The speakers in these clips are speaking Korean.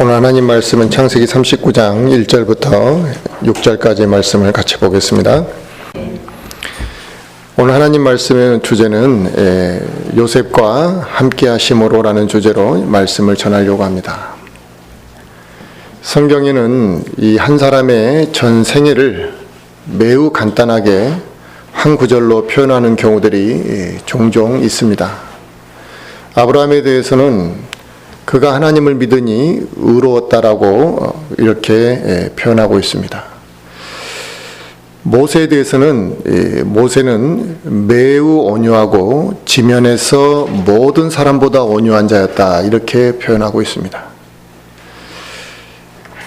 오늘 하나님 말씀은 창세기 39장 1절부터 6절까지 말씀을 같이 보겠습니다. 오늘 하나님 말씀의 주제는 요셉과 함께 하심으로라는 주제로 말씀을 전하려고 합니다. 성경에는 이 한 사람의 전 생애를 매우 간단하게 한 구절로 표현하는 경우들이 종종 있습니다. 아브라함에 대해서는 그가 하나님을 믿으니 의로웠다라고 이렇게 표현하고 있습니다. 모세에 대해서는 모세는 매우 온유하고 지면에서 모든 사람보다 온유한 자였다 이렇게 표현하고 있습니다.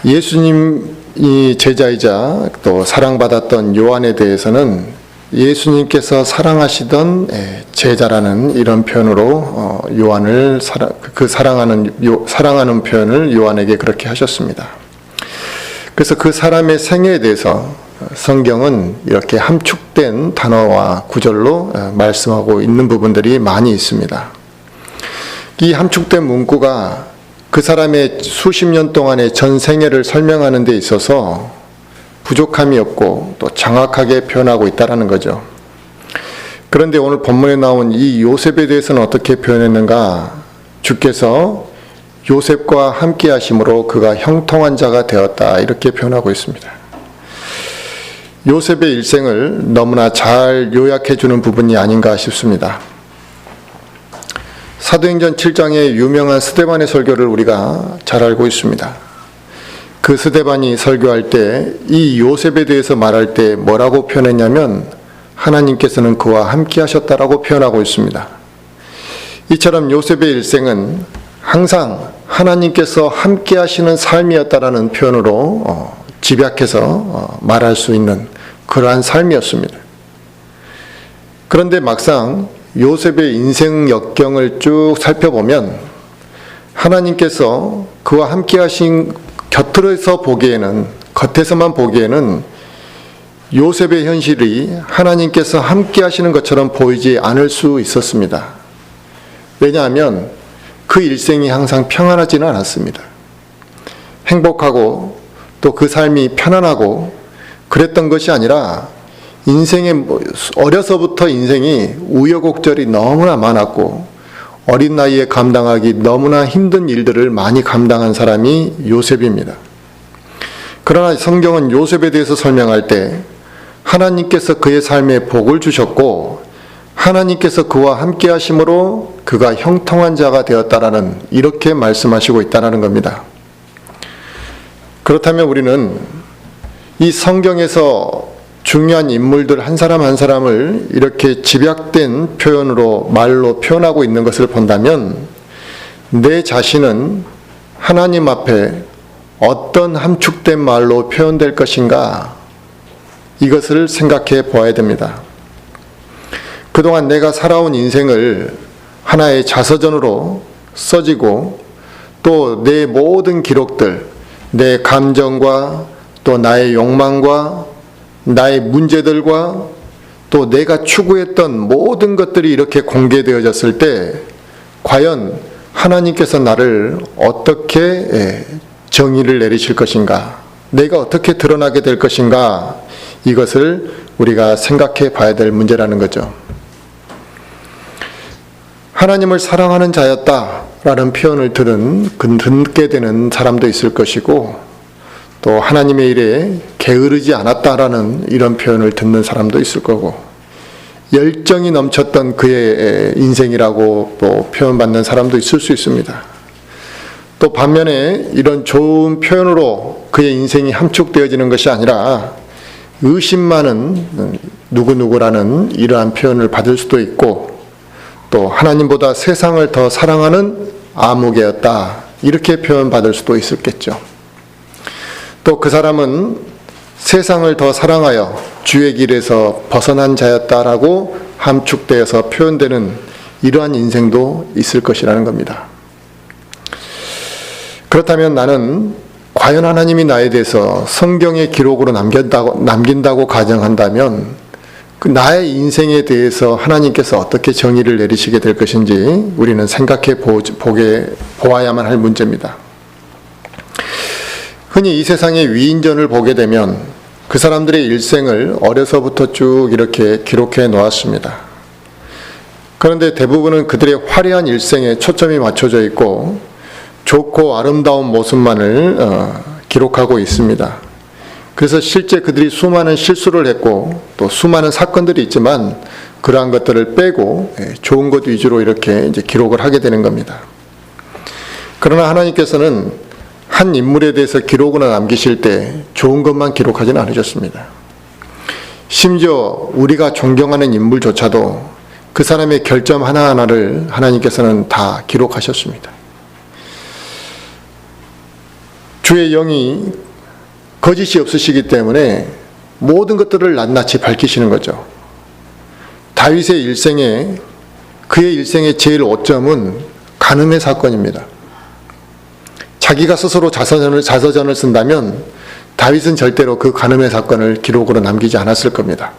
예수님이 제자이자 또 사랑받았던 요한에 대해서는 예수님께서 사랑하시던 제자라는 이런 표현으로 요한을 사랑하는 표현을 요한에게 그렇게 하셨습니다. 그래서 그 사람의 생애에 대해서 성경은 이렇게 함축된 단어와 구절로 말씀하고 있는 부분들이 많이 있습니다. 이 함축된 문구가 그 사람의 수십 년 동안의 전 생애를 설명하는 데 있어서 부족함이 없고 또 정확하게 표현하고 있다는 거죠. 그런데 오늘 본문에 나온 이 요셉에 대해서는 어떻게 표현했는가? 주께서 요셉과 함께 하심으로 그가 형통한 자가 되었다 이렇게 표현하고 있습니다. 요셉의 일생을 너무나 잘 요약해 주는 부분이 아닌가 싶습니다. 사도행전 7장의 유명한 스데반의 설교를 우리가 잘 알고 있습니다. 그 스데반이 설교할 때 이 요셉에 대해서 말할 때 뭐라고 표현했냐면 하나님께서는 그와 함께 하셨다라고 표현하고 있습니다. 이처럼 요셉의 일생은 항상 하나님께서 함께 하시는 삶이었다라는 표현으로 집약해서 말할 수 있는 그러한 삶이었습니다. 그런데 막상 요셉의 인생 역경을 쭉 살펴보면 하나님께서 그와 함께 하신 겉에서만 보기에는 요셉의 현실이 하나님께서 함께 하시는 것처럼 보이지 않을 수 있었습니다. 왜냐하면 그 일생이 항상 평안하지는 않았습니다. 행복하고 또 그 삶이 편안하고 그랬던 것이 아니라 어려서부터 인생이 우여곡절이 너무나 많았고 어린 나이에 감당하기 너무나 힘든 일들을 많이 감당한 사람이 요셉입니다. 그러나 성경은 요셉에 대해서 설명할 때 하나님께서 그의 삶에 복을 주셨고 하나님께서 그와 함께 하심으로 그가 형통한 자가 되었다라는 이렇게 말씀하시고 있다는 겁니다. 그렇다면 우리는 이 성경에서 중요한 인물들 한 사람 한 사람을 이렇게 집약된 표현으로 말로 표현하고 있는 것을 본다면 내 자신은 하나님 앞에 어떤 함축된 말로 표현될 것인가 이것을 생각해 보아야 됩니다. 그동안 내가 살아온 인생을 하나의 자서전으로 써지고 또 내 모든 기록들, 내 감정과 또 나의 욕망과 나의 문제들과 또 내가 추구했던 모든 것들이 이렇게 공개되어졌을 때 과연 하나님께서 나를 어떻게 정의를 내리실 것인가, 내가 어떻게 드러나게 될 것인가, 이것을 우리가 생각해 봐야 될 문제라는 거죠. 하나님을 사랑하는 자였다라는 표현을 듣게 되는 사람도 있을 것이고 또 하나님의 일에 게으르지 않았다라는 이런 표현을 듣는 사람도 있을 거고 열정이 넘쳤던 그의 인생이라고 또 표현받는 사람도 있을 수 있습니다. 또 반면에 이런 좋은 표현으로 그의 인생이 함축되어지는 것이 아니라 의심 많은 누구누구라는 이러한 표현을 받을 수도 있고 또 하나님보다 세상을 더 사랑하는 아무개였다 이렇게 표현받을 수도 있었겠죠. 또 그 사람은 세상을 더 사랑하여 주의 길에서 벗어난 자였다라고 함축되어서 표현되는 이러한 인생도 있을 것이라는 겁니다. 그렇다면 나는 과연 하나님이 나에 대해서 성경의 기록으로 남긴다고 가정한다면 그 나의 인생에 대해서 하나님께서 어떻게 정의를 내리시게 될 것인지 우리는 생각해 보아야만 할 문제입니다. 흔히 이 세상의 위인전을 보게 되면 그 사람들의 일생을 어려서부터 쭉 이렇게 기록해 놓았습니다. 그런데 대부분은 그들의 화려한 일생에 초점이 맞춰져 있고 좋고 아름다운 모습만을 기록하고 있습니다. 그래서 실제 그들이 수많은 실수를 했고 또 수많은 사건들이 있지만 그러한 것들을 빼고 좋은 것 위주로 이렇게 이제 기록을 하게 되는 겁니다. 그러나 하나님께서는 한 인물에 대해서 기록을 남기실 때 좋은 것만 기록하지는 않으셨습니다. 심지어 우리가 존경하는 인물조차도 그 사람의 결점 하나하나를 하나님께서는 다 기록하셨습니다. 주의 영이 거짓이 없으시기 때문에 모든 것들을 낱낱이 밝히시는 거죠. 다윗의 일생에 그의 일생의 제일 오점은 간음의 사건입니다. 자기가 스스로 자서전을 쓴다면 다윗은 절대로 그 간음의 사건을 기록으로 남기지 않았을 겁니다.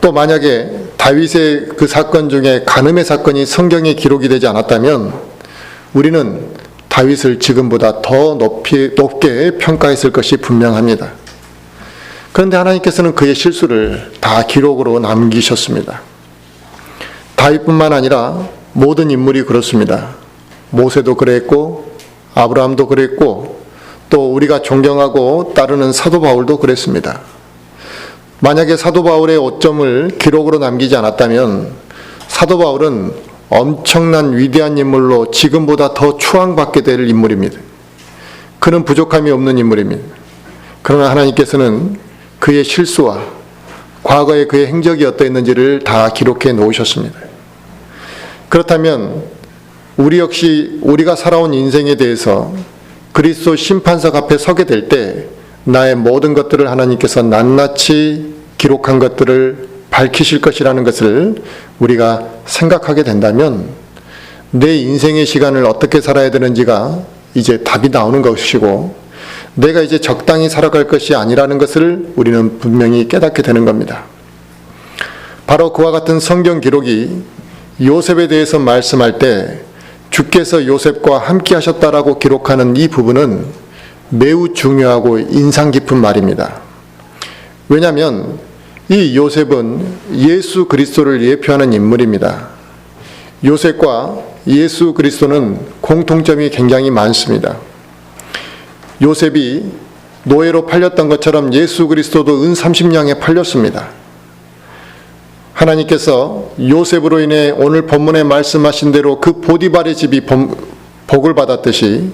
또 만약에 다윗의 그 사건 중에 간음의 사건이 성경에 기록이 되지 않았다면 우리는 다윗을 지금보다 더 높게 평가했을 것이 분명합니다. 그런데 하나님께서는 그의 실수를 다 기록으로 남기셨습니다. 다윗뿐만 아니라 모든 인물이 그렇습니다. 모세도 그랬고 아브라함도 그랬고 또 우리가 존경하고 따르는 사도 바울도 그랬습니다. 만약에 사도 바울의 오점을 기록으로 남기지 않았다면 사도 바울은 엄청난 위대한 인물로 지금보다 더 추앙받게 될 인물입니다. 그는 부족함이 없는 인물입니다. 그러나 하나님께서는 그의 실수와 과거의 그의 행적이 어떠했는지를 다 기록해 놓으셨습니다. 그렇다면 우리 역시 우리가 살아온 인생에 대해서 그리스도 심판석 앞에 서게 될 때 나의 모든 것들을 하나님께서 낱낱이 기록한 것들을 밝히실 것이라는 것을 우리가 생각하게 된다면 내 인생의 시간을 어떻게 살아야 되는지가 이제 답이 나오는 것이고 내가 이제 적당히 살아갈 것이 아니라는 것을 우리는 분명히 깨닫게 되는 겁니다. 바로 그와 같은 성경 기록이 요셉에 대해서 말씀할 때 주께서 요셉과 함께 하셨다라고 기록하는 이 부분은 매우 중요하고 인상 깊은 말입니다. 왜냐하면 이 요셉은 예수 그리스도를 예표하는 인물입니다. 요셉과 예수 그리스도는 공통점이 굉장히 많습니다. 요셉이 노예로 팔렸던 것처럼 예수 그리스도도 은 30냥에 팔렸습니다. 하나님께서 요셉으로 인해 오늘 본문에 말씀하신 대로 그 보디발의 집이 복을 받았듯이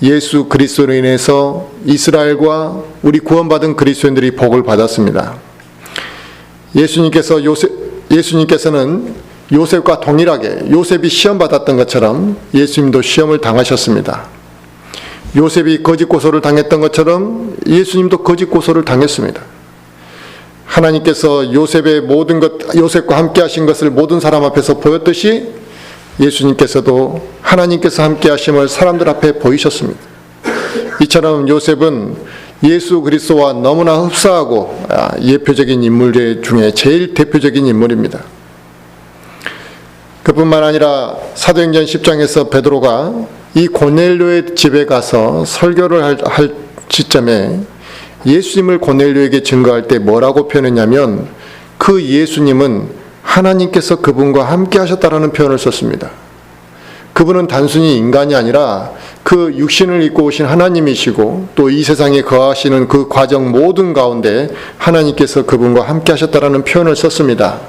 예수 그리스도로 인해서 이스라엘과 우리 구원받은 그리스도인들이 복을 받았습니다. 예수님께서는 요셉과 동일하게 요셉이 시험 받았던 것처럼 예수님도 시험을 당하셨습니다. 요셉이 거짓 고소를 당했던 것처럼 예수님도 거짓 고소를 당했습니다. 하나님께서 요셉과 함께 하신 것을 모든 사람 앞에서 보였듯이 예수님께서도 하나님께서 함께 하심을 사람들 앞에 보이셨습니다. 이처럼 요셉은 예수 그리스도와 너무나 흡사하고 예표적인 인물 중에 제일 대표적인 인물입니다. 그뿐만 아니라 사도행전 10장에서 베드로가 이 고넬료의 집에 가서 설교를 할 시점에 예수님을 고넬료에게 증거할 때 뭐라고 표현했냐면 그 예수님은 하나님께서 그분과 함께 하셨다라는 표현을 썼습니다. 그분은 단순히 인간이 아니라 그 육신을 입고 오신 하나님이시고 또 이 세상에 거하시는 그 과정 모든 가운데 하나님께서 그분과 함께 하셨다라는 표현을 썼습니다.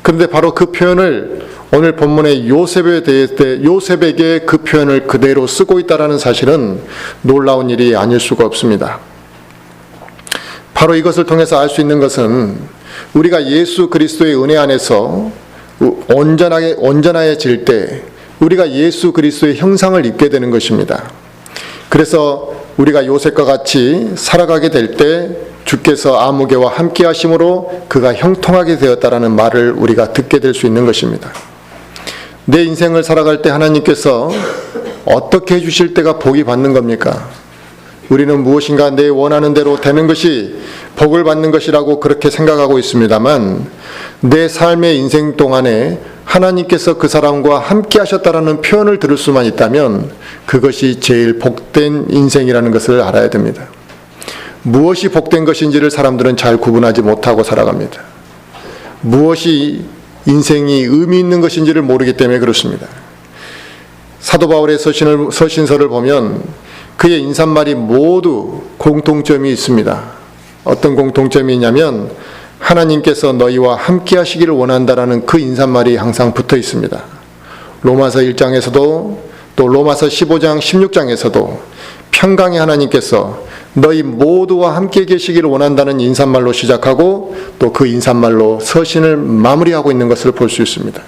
그런데 바로 그 표현을 오늘 본문의 요셉에게 그 표현을 그대로 쓰고 있다라는 사실은 놀라운 일이 아닐 수가 없습니다. 바로 이것을 통해서 알 수 있는 것은 우리가 예수 그리스도의 은혜 안에서 온전해질 때 우리가 예수 그리스도의 형상을 입게 되는 것입니다. 그래서 우리가 요셉과 같이 살아가게 될 때 주께서 아무개와 함께 하심으로 그가 형통하게 되었다라는 말을 우리가 듣게 될 수 있는 것입니다. 내 인생을 살아갈 때 하나님께서 어떻게 해주실 때가 복이 받는 겁니까? 우리는 무엇인가 내 원하는 대로 되는 것이 복을 받는 것이라고 그렇게 생각하고 있습니다만 내 삶의 인생 동안에 하나님께서 그 사람과 함께 하셨다라는 표현을 들을 수만 있다면 그것이 제일 복된 인생이라는 것을 알아야 됩니다. 무엇이 복된 것인지를 사람들은 잘 구분하지 못하고 살아갑니다. 무엇이 인생이 의미 있는 것인지를 모르기 때문에 그렇습니다. 사도 바울의 서신서를 보면 그의 인사말이 모두 공통점이 있습니다. 어떤 공통점이 있냐면 하나님께서 너희와 함께 하시기를 원한다라는 그 인사말이 항상 붙어 있습니다. 로마서 1장에서도 또 로마서 15장 16장에서도 평강의 하나님께서 너희 모두와 함께 계시기를 원한다는 인사말로 시작하고 또 그 인사말로 서신을 마무리하고 있는 것을 볼 수 있습니다.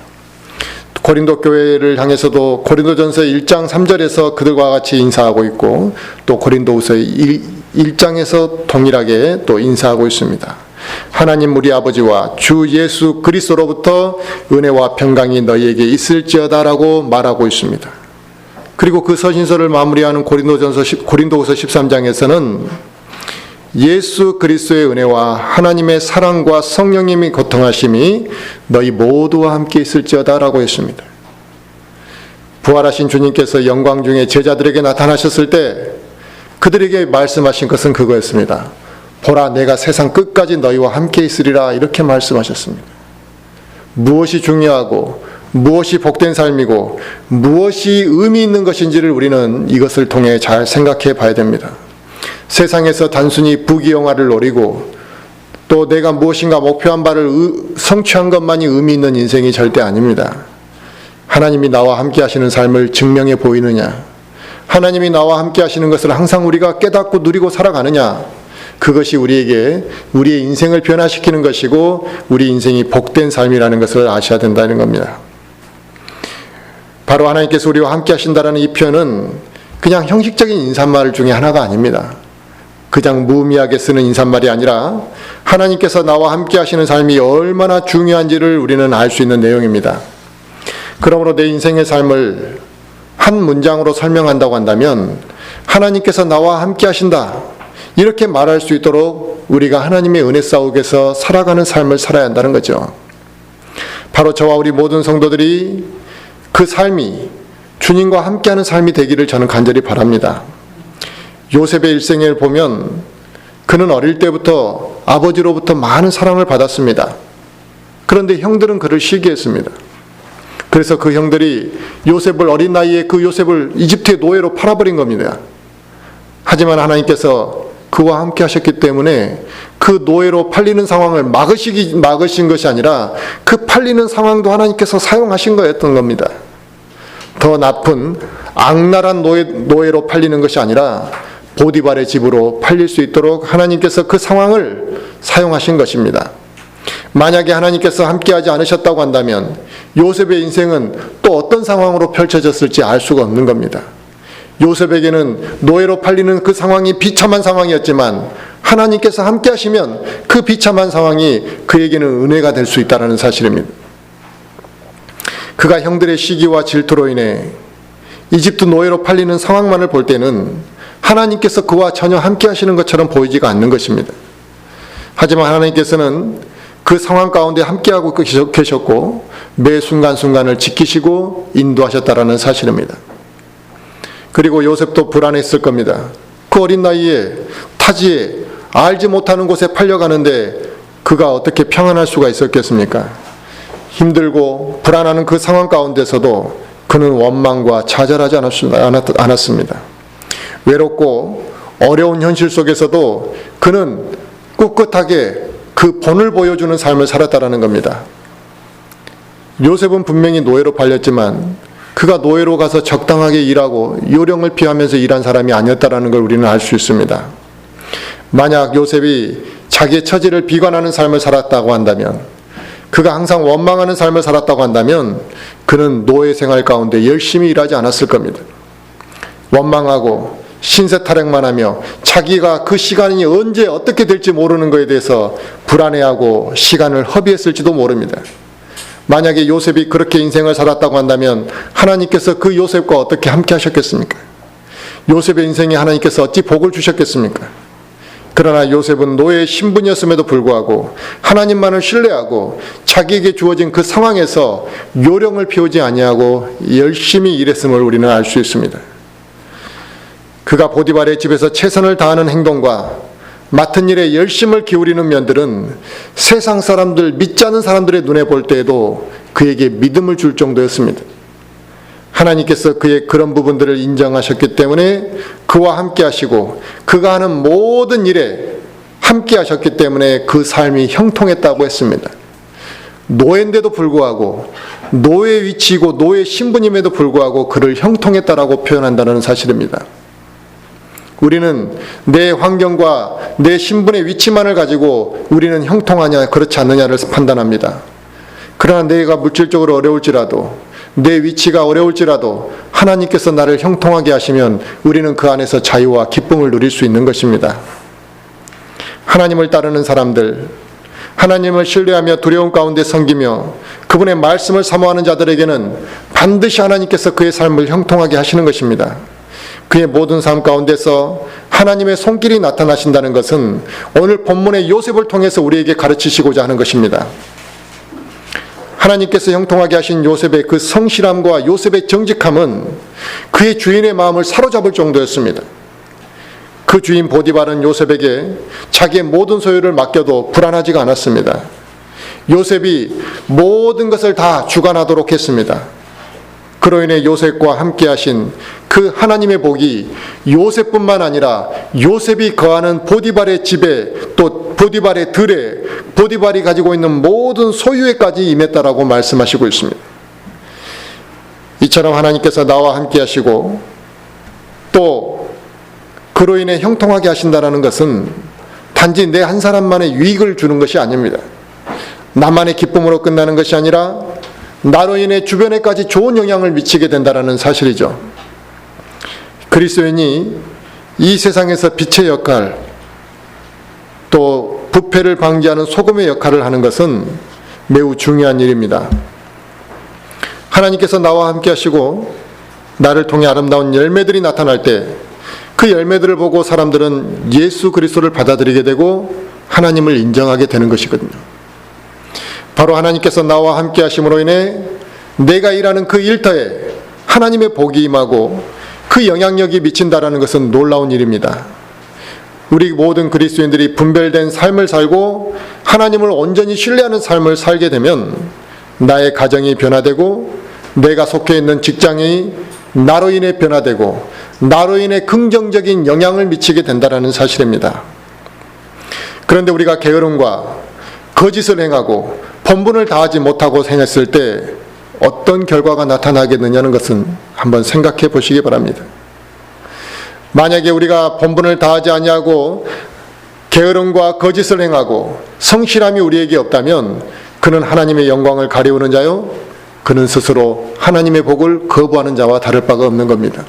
고린도 교회를 향해서도 고린도전서 1장 3절에서 그들과 같이 인사하고 있고 또 고린도후서 1장에서 동일하게 또 인사하고 있습니다. 하나님 우리 아버지와 주 예수 그리스도로부터 은혜와 평강이 너희에게 있을지어다라고 말하고 있습니다. 그리고 그 서신서를 마무리하는 고린도후서 13장에서는 예수 그리스도의 은혜와 하나님의 사랑과 성령님이 고통하심이 너희 모두와 함께 있을지어다라고 했습니다. 부활하신 주님께서 영광 중에 제자들에게 나타나셨을 때 그들에게 말씀하신 것은 그거였습니다. 보라 내가 세상 끝까지 너희와 함께 있으리라 이렇게 말씀하셨습니다. 무엇이 중요하고 무엇이 복된 삶이고 무엇이 의미 있는 것인지를 우리는 이것을 통해 잘 생각해 봐야 됩니다. 세상에서 단순히 부귀영화를 노리고 또 내가 무엇인가 목표한 바를 성취한 것만이 의미 있는 인생이 절대 아닙니다. 하나님이 나와 함께 하시는 삶을 증명해 보이느냐, 하나님이 나와 함께 하시는 것을 항상 우리가 깨닫고 누리고 살아가느냐, 그것이 우리에게 우리의 인생을 변화시키는 것이고 우리 인생이 복된 삶이라는 것을 아셔야 된다는 겁니다. 바로 하나님께서 우리와 함께 하신다는 이 표현은 그냥 형식적인 인사말 중에 하나가 아닙니다. 그냥 무의미하게 쓰는 인사말이 아니라 하나님께서 나와 함께 하시는 삶이 얼마나 중요한지를 우리는 알 수 있는 내용입니다. 그러므로 내 인생의 삶을 한 문장으로 설명한다고 한다면 하나님께서 나와 함께 하신다 이렇게 말할 수 있도록 우리가 하나님의 은혜 싸움에서 살아가는 삶을 살아야 한다는 거죠. 바로 저와 우리 모든 성도들이 그 삶이 주님과 함께하는 삶이 되기를 저는 간절히 바랍니다. 요셉의 일생을 보면 그는 어릴 때부터 아버지로부터 많은 사랑을 받았습니다. 그런데 형들은 그를 시기했습니다. 그래서 그 형들이 요셉을 어린 나이에 그 요셉을 이집트의 노예로 팔아버린 겁니다. 하지만 하나님께서 그와 함께 하셨기 때문에 그 노예로 팔리는 상황을 막으신 것이 아니라 그 팔리는 상황도 하나님께서 사용하신 거였던 겁니다. 더 나쁜 악랄한 노예로 팔리는 것이 아니라 보디발의 집으로 팔릴 수 있도록 하나님께서 그 상황을 사용하신 것입니다. 만약에 하나님께서 함께하지 않으셨다고 한다면 요셉의 인생은 또 어떤 상황으로 펼쳐졌을지 알 수가 없는 겁니다. 요셉에게는 노예로 팔리는 그 상황이 비참한 상황이었지만 하나님께서 함께하시면 그 비참한 상황이 그에게는 은혜가 될 수 있다는 사실입니다. 그가 형들의 시기와 질투로 인해 이집트 노예로 팔리는 상황만을 볼 때는 하나님께서 그와 전혀 함께 하시는 것처럼 보이지가 않는 것입니다. 하지만 하나님께서는 그 상황 가운데 함께하고 계셨고 매 순간순간을 지키시고 인도하셨다라는 사실입니다. 그리고 요셉도 불안했을 겁니다. 그 어린 나이에 타지에 알지 못하는 곳에 팔려가는데 그가 어떻게 평안할 수가 있었겠습니까? 힘들고 불안하는 그 상황 가운데서도 그는 원망과 좌절하지 않았습니다. 외롭고 어려운 현실 속에서도 그는 꿋꿋하게 그 본을 보여주는 삶을 살았다라는 겁니다. 요셉은 분명히 노예로 팔렸지만 그가 노예로 가서 적당하게 일하고 요령을 피하면서 일한 사람이 아니었다라는 걸 우리는 알 수 있습니다. 만약 요셉이 자기의 처지를 비관하는 삶을 살았다고 한다면, 그가 항상 원망하는 삶을 살았다고 한다면 그는 노예 생활 가운데 열심히 일하지 않았을 겁니다. 원망하고 신세타령만 하며 자기가 그 시간이 언제 어떻게 될지 모르는 것에 대해서 불안해하고 시간을 허비했을지도 모릅니다. 만약에 요셉이 그렇게 인생을 살았다고 한다면 하나님께서 그 요셉과 어떻게 함께 하셨겠습니까? 요셉의 인생에 하나님께서 어찌 복을 주셨겠습니까? 그러나 요셉은 노예의 신분이었음에도 불구하고 하나님만을 신뢰하고 자기에게 주어진 그 상황에서 요령을 피우지 아니하고 열심히 일했음을 우리는 알 수 있습니다. 그가 보디발의 집에서 최선을 다하는 행동과 맡은 일에 열심을 기울이는 면들은 세상 사람들, 믿지 않는 사람들의 눈에 볼 때에도 그에게 믿음을 줄 정도였습니다. 하나님께서 그의 그런 부분들을 인정하셨기 때문에 그와 함께 하시고 그가 하는 모든 일에 함께 하셨기 때문에 그 삶이 형통했다고 했습니다. 노예인데도 불구하고 노예 위치이고 노예 신분임에도 불구하고 그를 형통했다라고 표현한다는 사실입니다. 우리는 내 환경과 내 신분의 위치만을 가지고 우리는 형통하냐 그렇지 않느냐를 판단합니다. 그러나 내가 물질적으로 어려울지라도 내 위치가 어려울지라도 하나님께서 나를 형통하게 하시면 우리는 그 안에서 자유와 기쁨을 누릴 수 있는 것입니다. 하나님을 따르는 사람들, 하나님을 신뢰하며 두려움 가운데 섬기며 그분의 말씀을 사모하는 자들에게는 반드시 하나님께서 그의 삶을 형통하게 하시는 것입니다. 그의 모든 삶 가운데서 하나님의 손길이 나타나신다는 것은 오늘 본문의 요셉을 통해서 우리에게 가르치시고자 하는 것입니다. 하나님께서 형통하게 하신 요셉의 그 성실함과 요셉의 정직함은 그의 주인의 마음을 사로잡을 정도였습니다. 그 주인 보디발은 요셉에게 자기의 모든 소유를 맡겨도 불안하지가 않았습니다. 요셉이 모든 것을 다 주관하도록 했습니다. 그로 인해 요셉과 함께 하신 그 하나님의 복이 요셉뿐만 아니라 요셉이 거하는 보디발의 집에 또 보디발의 들에 보디발이 가지고 있는 모든 소유에까지 임했다라고 말씀하시고 있습니다. 이처럼 하나님께서 나와 함께 하시고 또 그로 인해 형통하게 하신다는 것은 단지 내 한 사람만의 유익을 주는 것이 아닙니다. 나만의 기쁨으로 끝나는 것이 아니라 나로 인해 주변에까지 좋은 영향을 미치게 된다는 사실이죠. 그리스도인이 이 세상에서 빛의 역할, 또 부패를 방지하는 소금의 역할을 하는 것은 매우 중요한 일입니다. 하나님께서 나와 함께 하시고 나를 통해 아름다운 열매들이 나타날 때 그 열매들을 보고 사람들은 예수 그리스도를 받아들이게 되고 하나님을 인정하게 되는 것이거든요. 바로 하나님께서 나와 함께 하심으로 인해 내가 일하는 그 일터에 하나님의 복이 임하고 그 영향력이 미친다라는 것은 놀라운 일입니다. 우리 모든 그리스도인들이 분별된 삶을 살고 하나님을 온전히 신뢰하는 삶을 살게 되면 나의 가정이 변화되고 내가 속해 있는 직장이 나로 인해 변화되고 나로 인해 긍정적인 영향을 미치게 된다는 사실입니다. 그런데 우리가 게으름과 거짓을 행하고 본분을 다하지 못하고 행했을 때 어떤 결과가 나타나겠느냐는 것은 한번 생각해 보시기 바랍니다. 만약에 우리가 본분을 다하지 아니하고 게으름과 거짓을 행하고 성실함이 우리에게 없다면 그는 하나님의 영광을 가리우는 자요, 그는 스스로 하나님의 복을 거부하는 자와 다를 바가 없는 겁니다.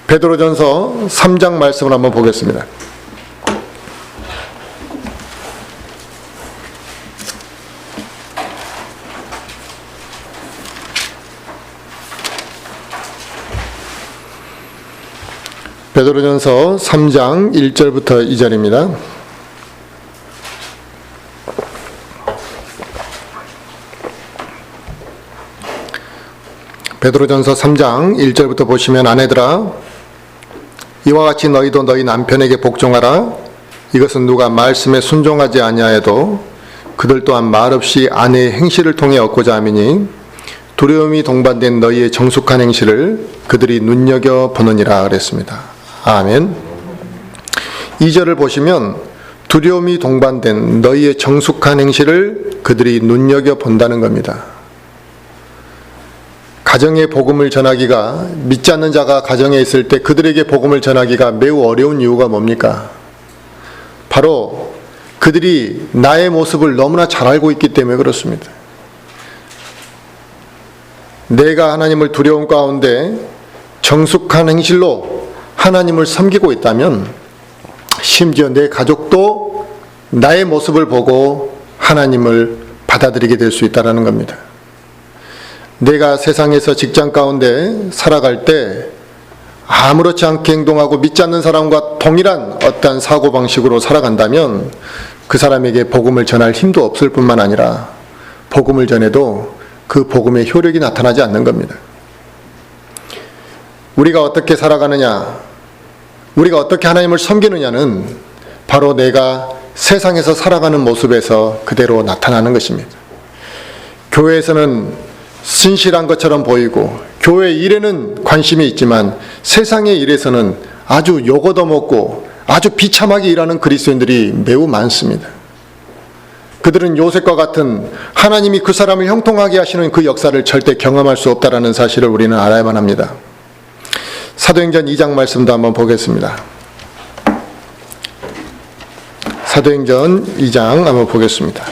베드로전서 3장 말씀을 한번 보겠습니다. 베드로전서 3장 1절부터 2절입니다. 베드로전서 3장 1절부터 보시면 아내들아 이와 같이 너희도 너희 남편에게 복종하라. 이것은 누가 말씀에 순종하지 아니하여도 그들 또한 말없이 아내의 행실을 통해 얻고자 함이니 두려움이 동반된 너희의 정숙한 행실을 그들이 눈여겨보느니라 그랬습니다. 아멘. 2절을 보시면 두려움이 동반된 너희의 정숙한 행실을 그들이 눈여겨본다는 겁니다. 가정에 복음을 전하기가, 믿지 않는 자가 가정에 있을 때 그들에게 복음을 전하기가 매우 어려운 이유가 뭡니까? 바로 그들이 나의 모습을 너무나 잘 알고 있기 때문에 그렇습니다. 내가 하나님을 두려움 가운데 정숙한 행실로 하나님을 섬기고 있다면 심지어 내 가족도 나의 모습을 보고 하나님을 받아들이게 될 수 있다는 겁니다. 내가 세상에서 직장 가운데 살아갈 때 아무렇지 않게 행동하고 믿지 않는 사람과 동일한 어떠한 사고방식으로 살아간다면 그 사람에게 복음을 전할 힘도 없을 뿐만 아니라 복음을 전해도 그 복음의 효력이 나타나지 않는 겁니다. 우리가 어떻게 살아가느냐, 우리가 어떻게 하나님을 섬기느냐는 바로 내가 세상에서 살아가는 모습에서 그대로 나타나는 것입니다. 교회에서는 신실한 것처럼 보이고 교회 일에는 관심이 있지만 세상의 일에서는 아주 욕얻어먹고 아주 비참하게 일하는 그리스도인들이 매우 많습니다. 그들은 요셉과 같은 하나님이 그 사람을 형통하게 하시는 그 역사를 절대 경험할 수 없다는 사실을 우리는 알아야만 합니다. 사도행전 2장 말씀도 한번 보겠습니다. 사도행전 2장 한번 보겠습니다.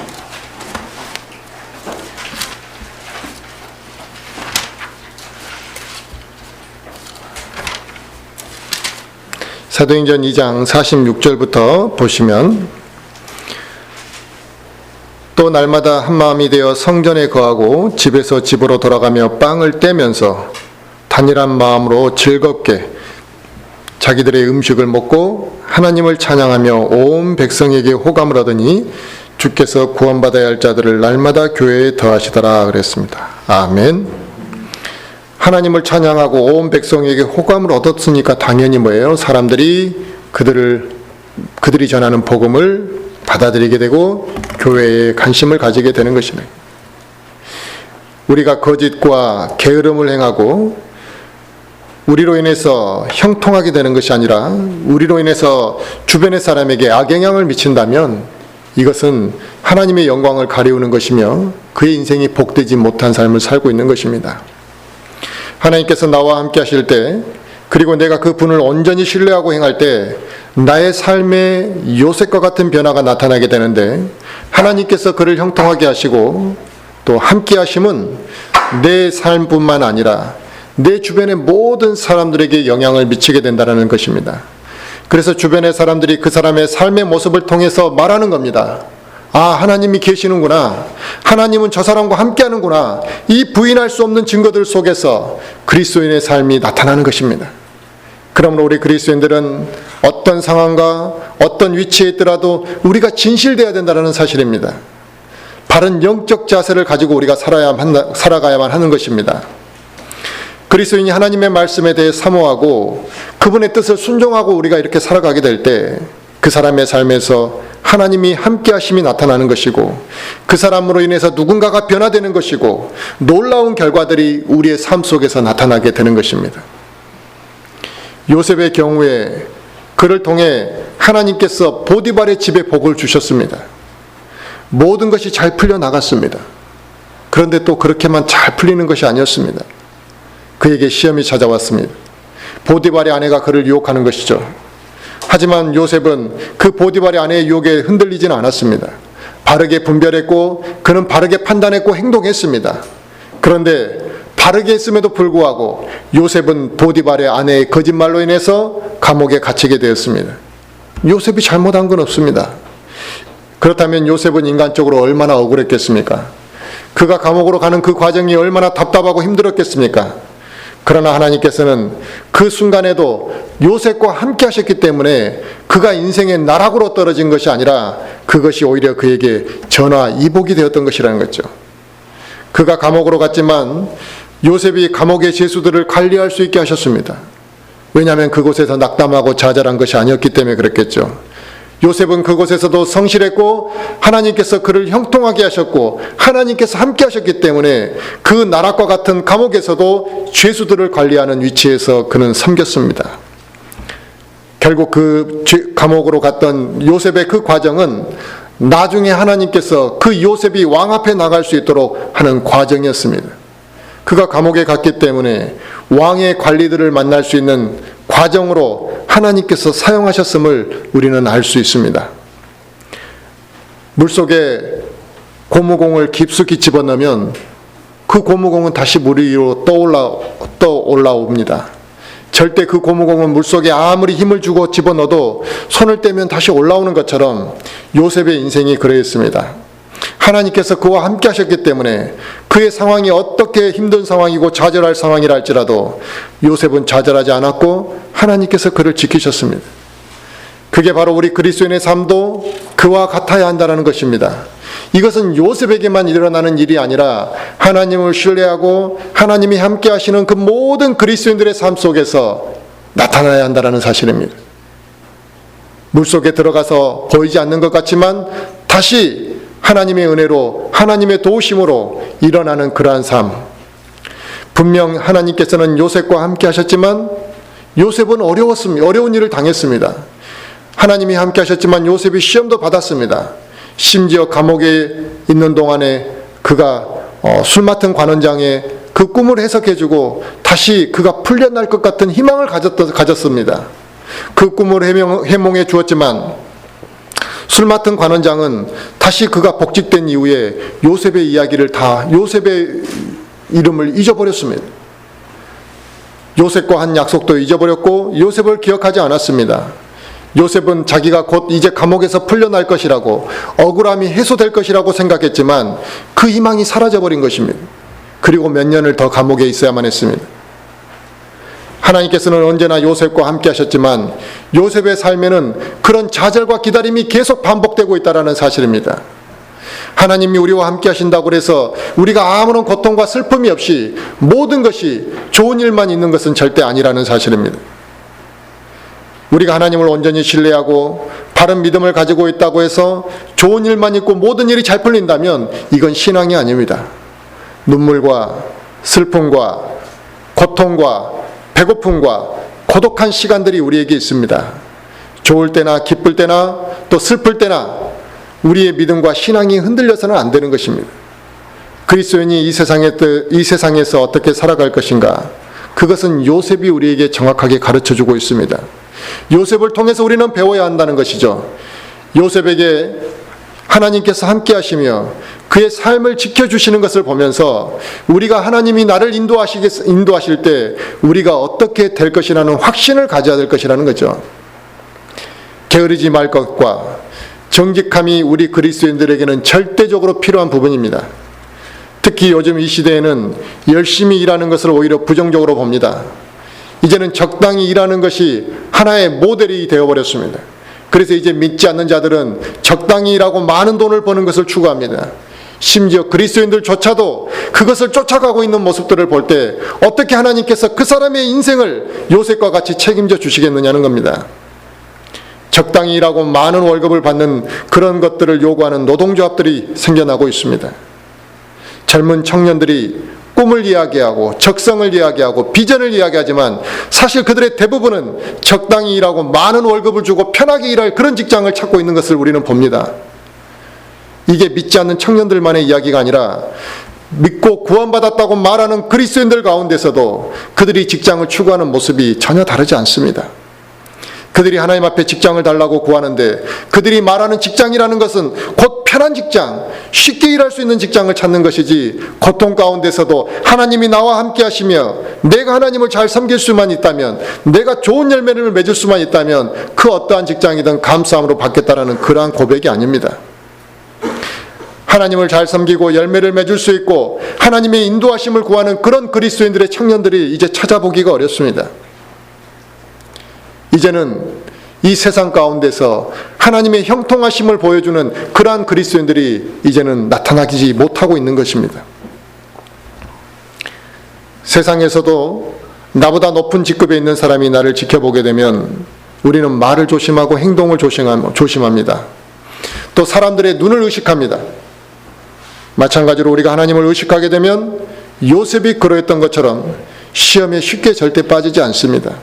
사도행전 2장 46절부터 보시면, 또 날마다 한마음이 되어 성전에 거하고 집에서 집으로 돌아가며 빵을 떼면서 단일한 마음으로 즐겁게 자기들의 음식을 먹고 하나님을 찬양하며 온 백성에게 호감을 얻으니 주께서 구원받아야 할 자들을 날마다 교회에 더하시더라 그랬습니다. 아멘. 하나님을 찬양하고 온 백성에게 호감을 얻었으니까 당연히 뭐예요? 사람들이 그들이 전하는 복음을 받아들이게 되고 교회에 관심을 가지게 되는 것입니다. 우리가 거짓과 게으름을 행하고 우리로 인해서 형통하게 되는 것이 아니라 우리로 인해서 주변의 사람에게 악영향을 미친다면 이것은 하나님의 영광을 가리우는 것이며 그의 인생이 복되지 못한 삶을 살고 있는 것입니다. 하나님께서 나와 함께 하실 때, 그리고 내가 그 분을 온전히 신뢰하고 행할 때 나의 삶에 요셉과 같은 변화가 나타나게 되는데, 하나님께서 그를 형통하게 하시고 또 함께 하심은 내 삶뿐만 아니라 내 주변의 모든 사람들에게 영향을 미치게 된다는 것입니다. 그래서 주변의 사람들이 그 사람의 삶의 모습을 통해서 말하는 겁니다. 아, 하나님이 계시는구나. 하나님은 저 사람과 함께 하는구나. 이 부인할 수 없는 증거들 속에서 그리스도인의 삶이 나타나는 것입니다. 그러므로 우리 그리스도인들은 어떤 상황과 어떤 위치에 있더라도 우리가 진실되어야 된다는 사실입니다. 바른 영적 자세를 가지고 우리가 살아가야만 하는 것입니다. 그리스도인이 하나님의 말씀에 대해 사모하고 그분의 뜻을 순종하고 우리가 이렇게 살아가게 될 때 그 사람의 삶에서 하나님이 함께 하심이 나타나는 것이고 그 사람으로 인해서 누군가가 변화되는 것이고 놀라운 결과들이 우리의 삶 속에서 나타나게 되는 것입니다. 요셉의 경우에 그를 통해 하나님께서 보디발의 집에 복을 주셨습니다. 모든 것이 잘 풀려 나갔습니다. 그런데 또 그렇게만 잘 풀리는 것이 아니었습니다. 그에게 시험이 찾아왔습니다. 보디발의 아내가 그를 유혹하는 것이죠. 하지만 요셉은 그 보디발의 아내의 유혹에 흔들리지는 않았습니다. 바르게 분별했고 그는 바르게 판단했고 행동했습니다. 그런데 바르게 했음에도 불구하고 요셉은 보디발의 아내의 거짓말로 인해서 감옥에 갇히게 되었습니다. 요셉이 잘못한 건 없습니다. 그렇다면 요셉은 인간적으로 얼마나 억울했겠습니까? 그가 감옥으로 가는 그 과정이 얼마나 답답하고 힘들었겠습니까? 그러나 하나님께서는 그 순간에도 요셉과 함께 하셨기 때문에 그가 인생의 나락으로 떨어진 것이 아니라 그것이 오히려 그에게 전화이복이 되었던 것이라는 거죠. 그가 감옥으로 갔지만 요셉이 감옥의 죄수들을 관리할 수 있게 하셨습니다. 왜냐하면 그곳에서 낙담하고 좌절한 것이 아니었기 때문에 그랬겠죠. 요셉은 그곳에서도 성실했고 하나님께서 그를 형통하게 하셨고 하나님께서 함께 하셨기 때문에 그 나락과 같은 감옥에서도 죄수들을 관리하는 위치에서 그는 섬겼습니다. 결국 그 감옥으로 갔던 요셉의 그 과정은 나중에 하나님께서 그 요셉이 왕 앞에 나갈 수 있도록 하는 과정이었습니다. 그가 감옥에 갔기 때문에 왕의 관리들을 만날 수 있는 과정으로 하나님께서 사용하셨음을 우리는 알 수 있습니다. 물속에 고무공을 깊숙이 집어넣으면 그 고무공은 다시 물 위로 떠올라옵니다. 절대 그 고무공은 물속에 아무리 힘을 주고 집어넣어도 손을 떼면 다시 올라오는 것처럼 요셉의 인생이 그러했습니다. 하나님께서 그와 함께 하셨기 때문에 그의 상황이 어떻게 힘든 상황이고 좌절할 상황이라 할지라도 요셉은 좌절하지 않았고 하나님께서 그를 지키셨습니다. 그게 바로 우리 그리스도인의 삶도 그와 같아야 한다는 것입니다. 이것은 요셉에게만 일어나는 일이 아니라 하나님을 신뢰하고 하나님이 함께 하시는 그 모든 그리스도인들의 삶 속에서 나타나야 한다는 사실입니다. 물속에 들어가서 보이지 않는 것 같지만 다시 하나님의 은혜로 하나님의 도우심으로 일어나는 그러한 삶. 분명 하나님께서는 요셉과 함께 하셨지만 요셉은 어려운 일을 당했습니다. 하나님이 함께 하셨지만 요셉이 시험도 받았습니다. 심지어 감옥에 있는 동안에 그가 술 맡은 관원장의 그 꿈을 해석해주고 다시 그가 풀려날 것 같은 희망을 가졌습니다. 그 꿈을 해몽해 주었지만 술 맡은 관원장은 다시 그가 복직된 이후에 요셉의 이름을 잊어버렸습니다. 요셉과 한 약속도 잊어버렸고 요셉을 기억하지 않았습니다. 요셉은 자기가 곧 이제 감옥에서 풀려날 것이라고, 억울함이 해소될 것이라고 생각했지만 그 희망이 사라져버린 것입니다. 그리고 몇 년을 더 감옥에 있어야만 했습니다. 하나님께서는 언제나 요셉과 함께 하셨지만 요셉의 삶에는 그런 좌절과 기다림이 계속 반복되고 있다는 사실입니다. 하나님이 우리와 함께 하신다고 해서 우리가 아무런 고통과 슬픔이 없이 모든 것이 좋은 일만 있는 것은 절대 아니라는 사실입니다. 우리가 하나님을 온전히 신뢰하고 바른 믿음을 가지고 있다고 해서 좋은 일만 있고 모든 일이 잘 풀린다면 이건 신앙이 아닙니다. 눈물과 슬픔과 고통과 배고픔과 고독한 시간들이 우리에게 있습니다. 좋을 때나 기쁠 때나 또 슬플 때나 우리의 믿음과 신앙이 흔들려서는 안 되는 것입니다. 그리스도인이 이 세상에서 어떻게 살아갈 것인가, 그것은 요셉이 우리에게 정확하게 가르쳐주고 있습니다. 요셉을 통해서 우리는 배워야 한다는 것이죠. 요셉에게 하나님께서 함께 하시며 그의 삶을 지켜주시는 것을 보면서 우리가 하나님이 나를 인도하실 때 우리가 어떻게 될 것이라는 확신을 가져야 될 것이라는 거죠. 게으르지 말 것과 정직함이 우리 그리스도인들에게는 절대적으로 필요한 부분입니다. 특히 요즘 이 시대에는 열심히 일하는 것을 오히려 부정적으로 봅니다. 이제는 적당히 일하는 것이 하나의 모델이 되어버렸습니다. 그래서 이제 믿지 않는 자들은 적당히 일하고 많은 돈을 버는 것을 추구합니다. 심지어 그리스도인들조차도 그것을 쫓아가고 있는 모습들을 볼 때 어떻게 하나님께서 그 사람의 인생을 요셉과 같이 책임져 주시겠느냐는 겁니다. 적당히 일하고 많은 월급을 받는 그런 것들을 요구하는 노동조합들이 생겨나고 있습니다. 젊은 청년들이 꿈을 이야기하고 적성을 이야기하고 비전을 이야기하지만 사실 그들의 대부분은 적당히 일하고 많은 월급을 주고 편하게 일할 그런 직장을 찾고 있는 것을 우리는 봅니다. 이게 믿지 않는 청년들만의 이야기가 아니라 믿고 구원받았다고 말하는 그리스도인들 가운데서도 그들이 직장을 추구하는 모습이 전혀 다르지 않습니다. 그들이 하나님 앞에 직장을 달라고 구하는데 그들이 말하는 직장이라는 것은 곧 편한 직장, 쉽게 일할 수 있는 직장을 찾는 것이지, 고통 가운데서도 하나님이 나와 함께 하시며 내가 하나님을 잘 섬길 수만 있다면, 내가 좋은 열매를 맺을 수만 있다면 그 어떠한 직장이든 감사함으로 받겠다라는 그러한 고백이 아닙니다. 하나님을 잘 섬기고 열매를 맺을 수 있고 하나님의 인도하심을 구하는 그런 그리스도인들의 청년들이 이제 찾아보기가 어렵습니다. 이제는 이 세상 가운데서 하나님의 형통하심을 보여주는 그러한 그리스도인들이 이제는 나타나지 못하고 있는 것입니다. 세상에서도 나보다 높은 직급에 있는 사람이 나를 지켜보게 되면 우리는 말을 조심하고 행동을 조심합니다. 또 사람들의 눈을 의식합니다. 마찬가지로 우리가 하나님을 의식하게 되면 요셉이 그러했던 것처럼 시험에 쉽게 절대 빠지지 않습니다.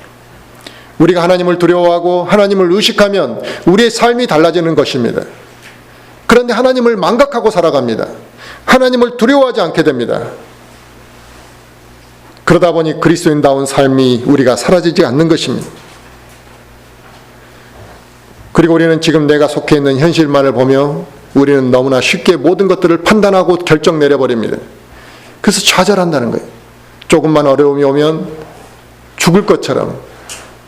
우리가 하나님을 두려워하고 하나님을 의식하면 우리의 삶이 달라지는 것입니다. 그런데 하나님을 망각하고 살아갑니다. 하나님을 두려워하지 않게 됩니다. 그러다 보니 그리스도인다운 삶이 우리가 사라지지 않는 것입니다. 그리고 우리는 지금 내가 속해 있는 현실만을 보며 우리는 너무나 쉽게 모든 것들을 판단하고 결정 내려버립니다. 그래서 좌절한다는 거예요. 조금만 어려움이 오면 죽을 것처럼,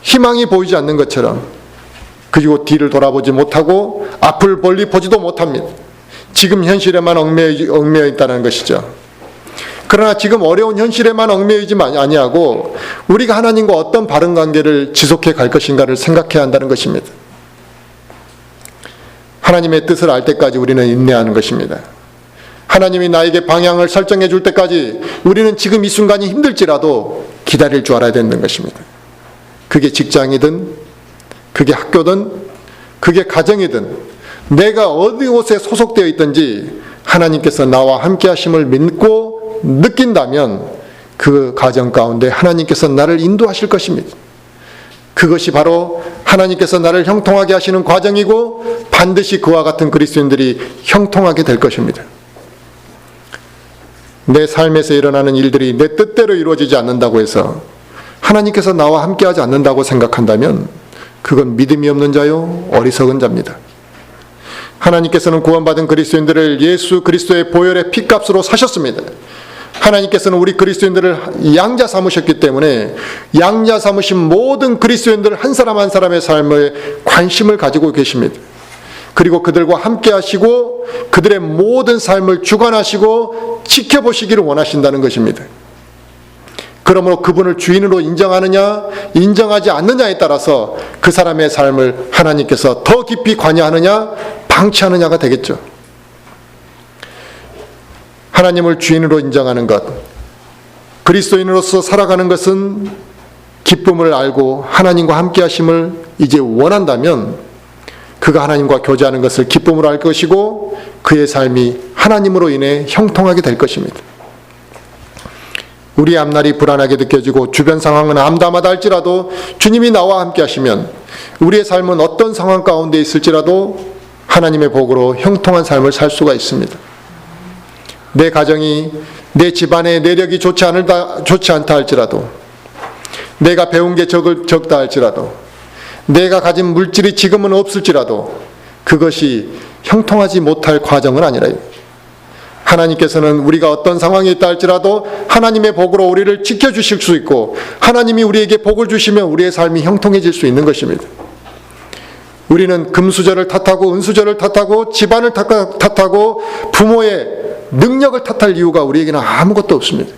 희망이 보이지 않는 것처럼, 그리고 뒤를 돌아보지 못하고 앞을 멀리 보지도 못합니다. 지금 현실에만 얽매여 있다는 것이죠. 그러나 지금 어려운 현실에만 얽매이지 아니하고 우리가 하나님과 어떤 바른 관계를 지속해 갈 것인가를 생각해야 한다는 것입니다. 하나님의 뜻을 알 때까지 우리는 인내하는 것입니다. 하나님이 나에게 방향을 설정해 줄 때까지 우리는 지금 이 순간이 힘들지라도 기다릴 줄 알아야 되는 것입니다. 그게 직장이든 그게 학교든 그게 가정이든 내가 어디 곳에 소속되어 있든지 하나님께서 나와 함께 하심을 믿고 느낀다면 그 가정 가운데 하나님께서 나를 인도하실 것입니다. 그것이 바로 하나님께서 나를 형통하게 하시는 과정이고 반드시 그와 같은 그리스도인들이 형통하게 될 것입니다. 내 삶에서 일어나는 일들이 내 뜻대로 이루어지지 않는다고 해서 하나님께서 나와 함께하지 않는다고 생각한다면 그건 믿음이 없는 자요 어리석은 자입니다. 하나님께서는 구원받은 그리스도인들을 예수 그리스도의 보혈의 피값으로 사셨습니다. 하나님께서는 우리 그리스도인들을 양자 삼으셨기 때문에 양자 삼으신 모든 그리스도인들 한 사람 한 사람의 삶에 관심을 가지고 계십니다. 그리고 그들과 함께 하시고 그들의 모든 삶을 주관하시고 지켜보시기를 원하신다는 것입니다. 그러므로 그분을 주인으로 인정하느냐 인정하지 않느냐에 따라서 그 사람의 삶을 하나님께서 더 깊이 관여하느냐 방치하느냐가 되겠죠. 하나님을 주인으로 인정하는 것, 그리스도인으로서 살아가는 것은 기쁨을 알고 하나님과 함께 하심을 이제 원한다면 그가 하나님과 교제하는 것을 기쁨으로 알 것이고 그의 삶이 하나님으로 인해 형통하게 될 것입니다. 우리의 앞날이 불안하게 느껴지고 주변 상황은 암담하다 할지라도 주님이 나와 함께 하시면 우리의 삶은 어떤 상황 가운데 있을지라도 하나님의 복으로 형통한 삶을 살 수가 있습니다. 내 가정이 내 집안의 내력이 좋지 않다 할지라도 내가 배운 게 적다 할지라도 내가 가진 물질이 지금은 없을지라도 그것이 형통하지 못할 과정은 아니라 하나님께서는 우리가 어떤 상황에 있다 할지라도 하나님의 복으로 우리를 지켜주실 수 있고 하나님이 우리에게 복을 주시면 우리의 삶이 형통해질 수 있는 것입니다. 우리는 금수저를 탓하고 은수저를 탓하고 집안을 탓하고 부모의 능력을 탓할 이유가 우리에게는 아무것도 없습니다.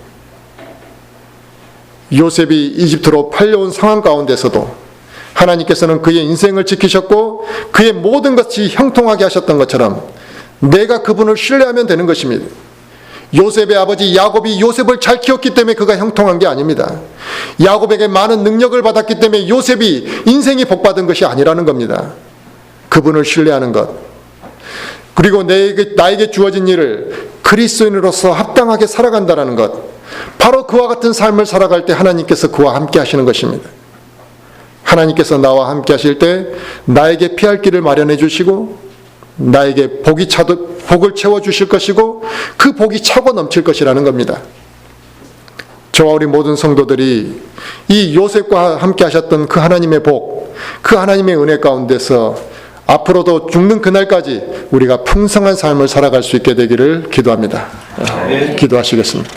요셉이 이집트로 팔려온 상황 가운데서도 하나님께서는 그의 인생을 지키셨고 그의 모든 것이 형통하게 하셨던 것처럼 내가 그분을 신뢰하면 되는 것입니다. 요셉의 아버지 야곱이 요셉을 잘 키웠기 때문에 그가 형통한 게 아닙니다. 야곱에게 많은 능력을 받았기 때문에 요셉이 인생이 복받은 것이 아니라는 겁니다. 그분을 신뢰하는 것, 그리고 나에게 주어진 일을 그리스도인으로서 합당하게 살아간다는 것, 바로 그와 같은 삶을 살아갈 때 하나님께서 그와 함께 하시는 것입니다. 하나님께서 나와 함께 하실 때 나에게 피할 길을 마련해 주시고 나에게 복을 채워주실 것이고 그 복이 차고 넘칠 것이라는 겁니다. 저와 우리 모든 성도들이 이 요셉과 함께 하셨던 그 하나님의 복, 그 하나님의 은혜 가운데서 앞으로도 죽는 그날까지 우리가 풍성한 삶을 살아갈 수 있게 되기를 기도합니다. 기도하시겠습니다.